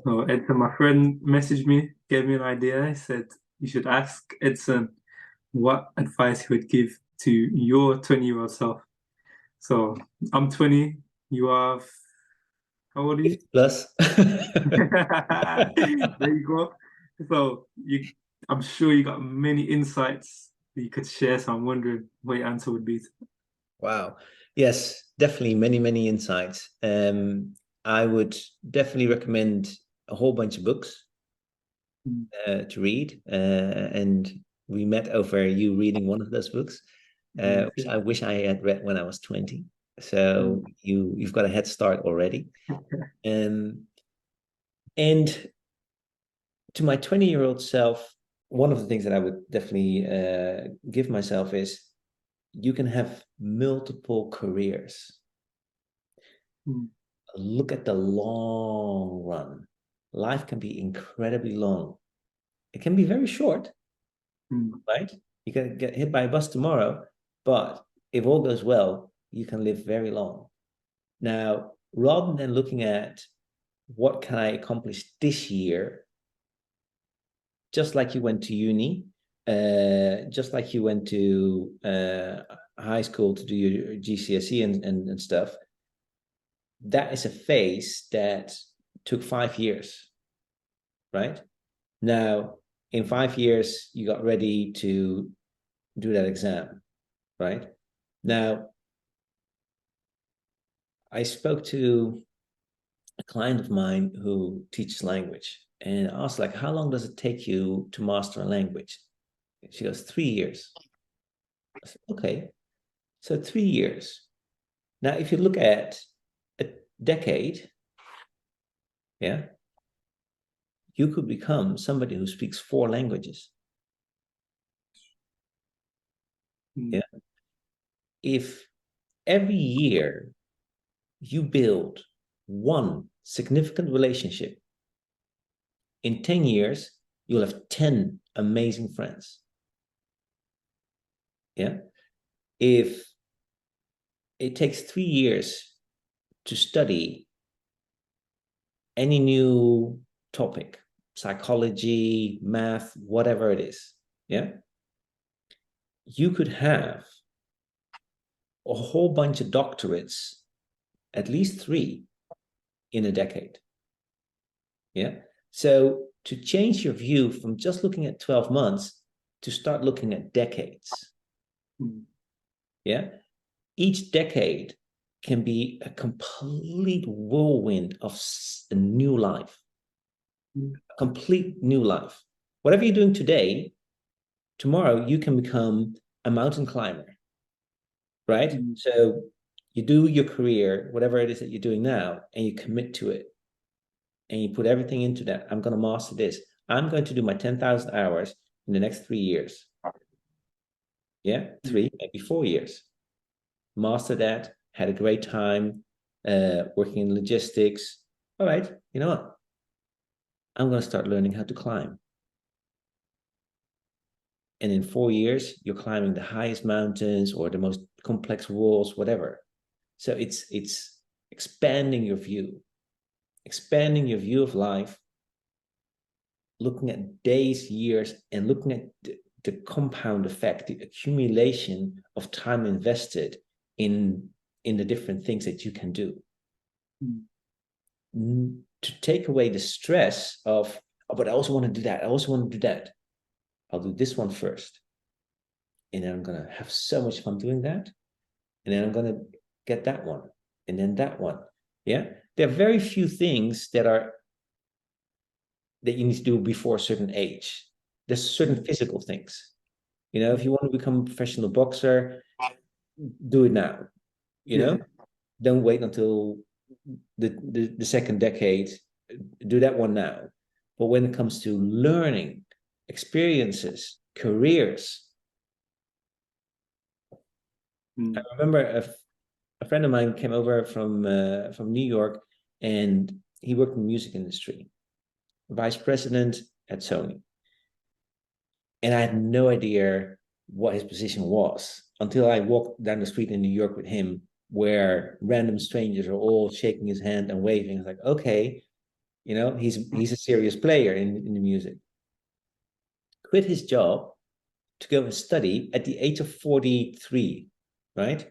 So Edson, my friend messaged me, gave me an idea. He said you should ask Edson what advice he would give to your 20-year-old self. So I'm 20, you are, how old are you? 50 plus. There you go. So I'm sure you got many insights that you could share. So I'm wondering what your answer would be. Wow. Yes, definitely many insights. I would definitely recommend a whole bunch of books Mm. to read. And we met over you reading one of those books, Yes, which yes. I wish I had read when I was 20. So Mm. you've got a head start already. Um, and to my 20-year-old self, one of the things that I would definitely give myself is you can have multiple careers. Mm. Look at the long run. Life can be incredibly long. It can be very short, Mm. right? You can get hit by a bus tomorrow, but if all goes well, you can live very long. Now, rather than looking at what can I accomplish this year, just like you went to uni, just like you went to high school to do your GCSE and stuff, that is a phase that took 5 years, right? Now, in 5 years, you got ready to do that exam, right? Now, I spoke to a client of mine who teaches language and I asked, like, how long does it take you to master a language? She goes, 3 years. I said, okay, so 3 years. Now, if you look at a decade, yeah, you could become somebody who speaks four languages. Mm. Yeah. If every year you build one significant relationship, in 10 years, you'll have 10 amazing friends. Yeah. If it takes 3 years to study any new topic, psychology, math, whatever it is, yeah, you could have a whole bunch of doctorates, at least three in a decade. Yeah. So to change your view from just looking at 12 months to start looking at decades. Mm. Yeah. Each decade can be a complete whirlwind of a new life, Mm. a complete new life. Whatever you're doing today, tomorrow you can become a mountain climber, right? Mm. So you do your career, whatever it is that you're doing now, and you commit to it and you put everything into that. I'm going to master this. I'm going to do my 10,000 hours in the next 3 years. Yeah, Yeah. 3, maybe 4 years. Master that, had a great time working in logistics. All right, you know what? I'm going to start learning how to climb. And in 4 years, you're climbing the highest mountains or the most complex walls, whatever. So it's expanding your view of life, looking at days, years, and looking at the compound effect, the accumulation of time invested in in the different things that you can do Mm. to take away the stress of, oh, but I also want to do that. I also want to do that. I'll do this one first. And then I'm going to have so much fun doing that. And then I'm going to get that one. And then that one. Yeah. There are very few things that you need to do before a certain age. There's certain physical things. You know, if Mm. you want to become a professional boxer, do it now. You Yeah. know, don't wait until the second decade. Do that one now. But when it comes to learning, experiences, careers, I Mm. remember a friend of mine came over from New York, and he worked in the music industry, vice president at Sony, and I had no idea what his position was until I walked down the street in New York with him, where random strangers are all shaking his hand and waving. It's like, okay, You know, he's a serious player in the music. Quit his job to go and study at the age of 43, right?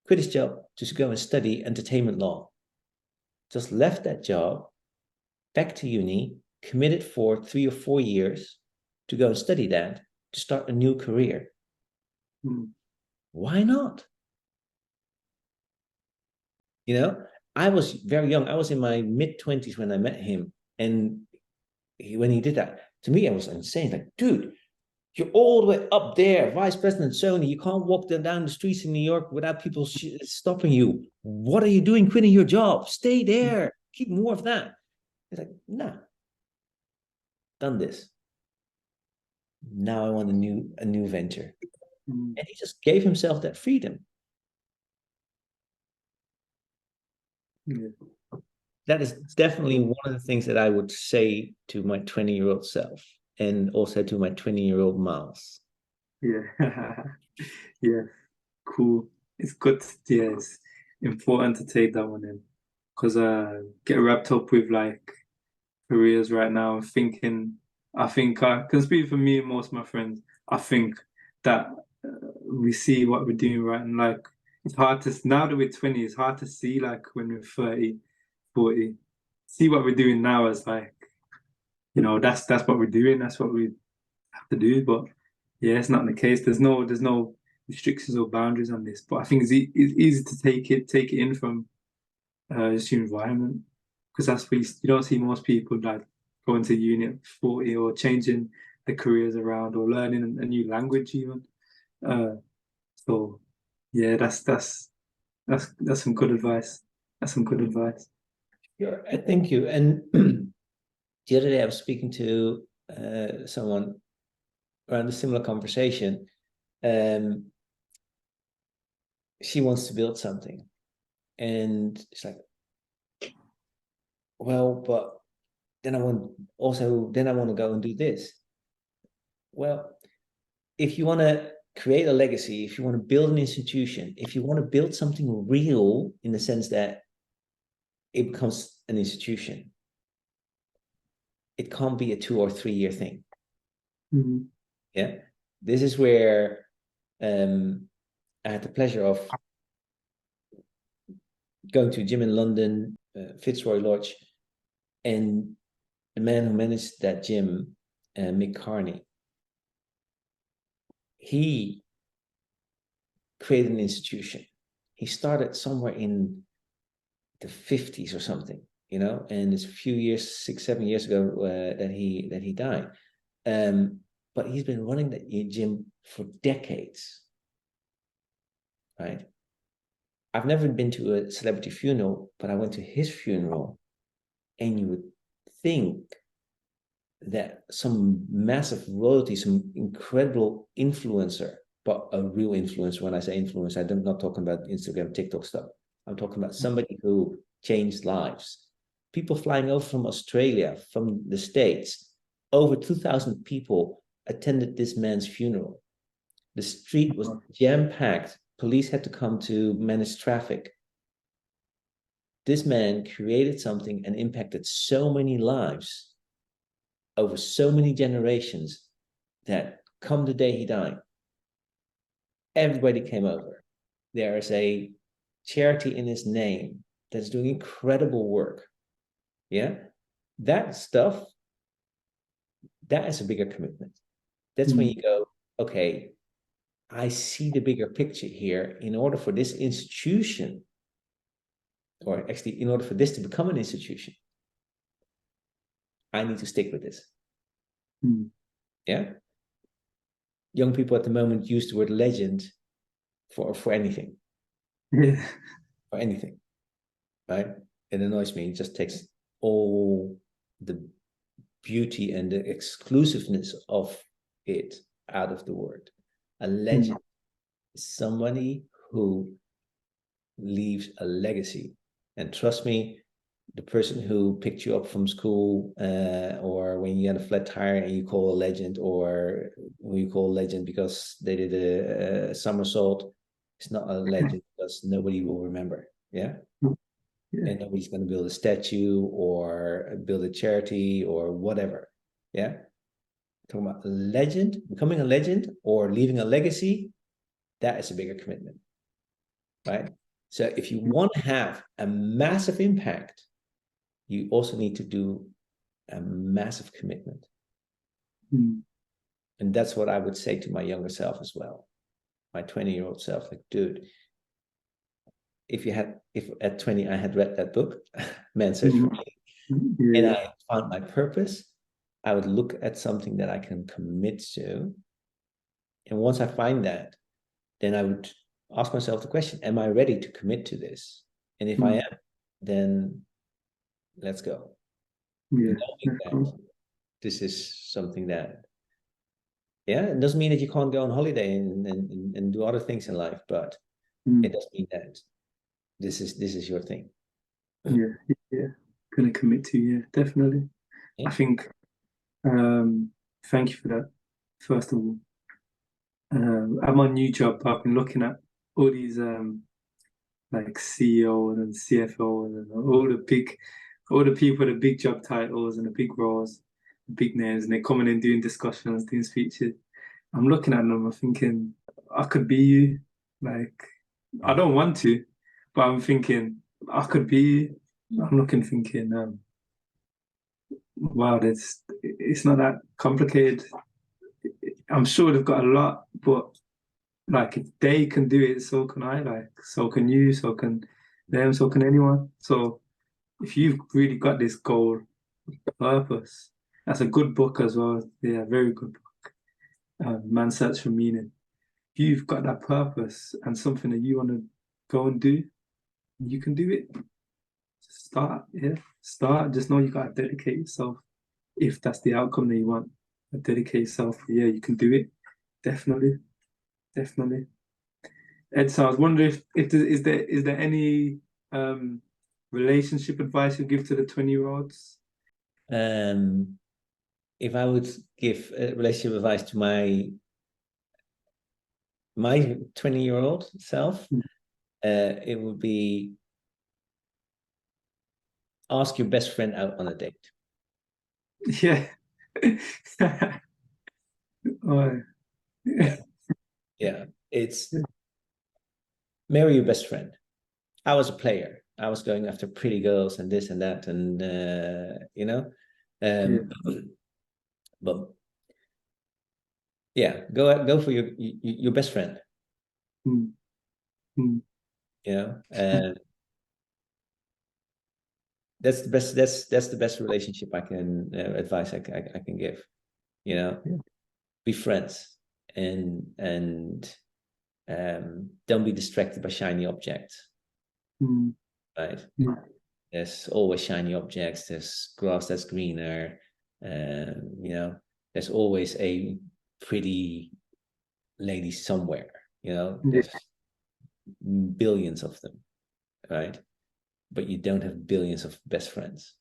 Quit his job to go and study entertainment law. Just left that job, back to uni, committed for 3 or 4 years to go and study that, to start a new career. Why not? You know, I was very young. I was in my mid-20s when I met him. And when he did that, to me, I was insane. Like, dude, you're all the way up there, vice president Sony. You can't walk down the streets in New York without people stopping you. What are you doing quitting your job? Stay there. Keep more of that. It's like, nah, done this. Now I want a new venture. And he just gave himself that freedom. Yeah. That is definitely one of the things that I would say to my 20-year-old self, and also to my 20-year-old Miles. Yeah. Yeah. Cool. It's good. Yeah, it's important to take that one in, because get wrapped up with like careers right now and thinking. I think I can speak for me and most of my friends. I think that we see what we're doing right, and like it's hard to, now that we're 20, it's hard to see like when we're 30, 40, see what we're doing now as like, that's what we're doing, that's what we have to do. But yeah, it's not the case. There's no restrictions or boundaries on this. But I think it's easy to take it in from just your environment, because that's where you don't see most people like going to uni at 40 or changing their careers around or learning a new language even. So yeah, that's some good advice. That's some good advice. Sure, thank you. And the other day I was speaking to someone around a similar conversation. She wants to build something, and it's like, well, but then I want to go and do this. Well, if you want to create a legacy, if you want to build an institution, if you want to build something real in the sense that it becomes an institution, it can't be a 2 or 3 year thing. Mm-hmm. Yeah, this is where I had the pleasure of going to a gym in London, Fitzroy Lodge, and the man who managed that gym, Mick Carney, he created an institution. He started somewhere in the 50s or something, and it's a few years, 6, 7 years ago that he died. But he's been running that gym for decades, right? I've never been to a celebrity funeral, but I went to his funeral, and you would think that some massive royalty, some incredible influencer, but a real influencer. When I say influencer, I'm not talking about Instagram, TikTok stuff. I'm talking about somebody who changed lives. People flying over from Australia, from the States, over 2,000 people attended this man's funeral. The street was jam-packed. Police had to come to manage traffic. This man created something and impacted so many lives over so many generations that come the day he died, everybody came over. There is a charity in his name that's doing incredible work. Yeah, that stuff, that is a bigger commitment. That's when you go, okay, I see the bigger picture here. In order for this institution, or actually in order for this to become an institution, I need to stick with this. Yeah. Young people at the moment use the word legend for anything. Yeah. For anything. Right? It annoys me. It just takes all the beauty and the exclusiveness of it out of the word. A legend is somebody who leaves a legacy. And trust me, the person who picked you up from school, or when you had a flat tire and you call a legend, or who you call a legend because they did a somersault, it's not a legend because nobody will remember. Yeah. Yeah. and nobody's going to build a statue or build a charity or whatever. Yeah. Talking about a legend, becoming a legend or leaving a legacy, that is a bigger commitment, right? So if you want to have a massive impact, you also need to do a massive commitment. Mm. And that's what I would say to my younger self as well. My 20-year-old self, like, dude, if at 20 I had read that book, Man's Search for Meaning, and Yeah. I found my purpose, I would look at something that I can commit to. And once I find that, then I would ask myself the question, am I ready to commit to this? And if I am, then let's go. Yeah. Knowing that this is something that, yeah, it doesn't mean that you can't go on holiday and do other things in life, but it does mean that this is your thing. Yeah. Yeah. Gonna commit to, yeah, definitely. Yeah. I think thank you for that, first of all. At my new job, I've been looking at all these like CEO and CFO and all the people with the big job titles and the big roles, the big names, and they're coming in doing discussions, doing speeches. I'm looking at them, I'm thinking, I could be you. Like, I don't want to, but I'm thinking, I could be you. I'm looking, thinking, wow, it's not that complicated. I'm sure they've got a lot, but like if they can do it, so can I. Like, so can you, so can them, so can anyone. So if you've really got this goal, purpose, that's a good book as well. Yeah, very good book. Man's Search for Meaning. If you've got that purpose and something that you want to go and do, you can do it. Start, yeah. Start. Just know you got to dedicate yourself. If that's the outcome that you want, dedicate yourself. Yeah, you can do it. Definitely, definitely. Ed, so I was wondering is there any relationship advice you give to the 20-year-olds? If I would give relationship advice to my 20-year-old self, it would be ask your best friend out on a date. Yeah. Oh, Yeah. Yeah. It's marry your best friend. I was a player. I was going after pretty girls and this and that, and yeah. but yeah, go for your best friend. Mm, mm, You know, and that's the best. That's the best relationship I can advice I can give. You know, yeah. be friends don't be distracted by shiny objects. Mm, Right? mm, There's always shiny objects. There's grass that's greener. There's always a pretty lady somewhere. yeah. There's billions of them, right? But you don't have billions of best friends.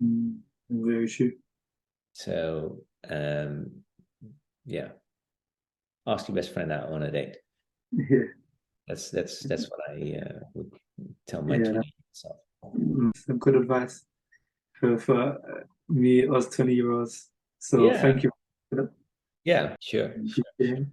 Mm, very true. So, yeah, ask your best friend out on a date. Yeah. That's what I would tell my Yeah. 20 self. Some good advice for me, us 20-year-olds. So Yeah, thank you for that. yeah, sure. Yeah.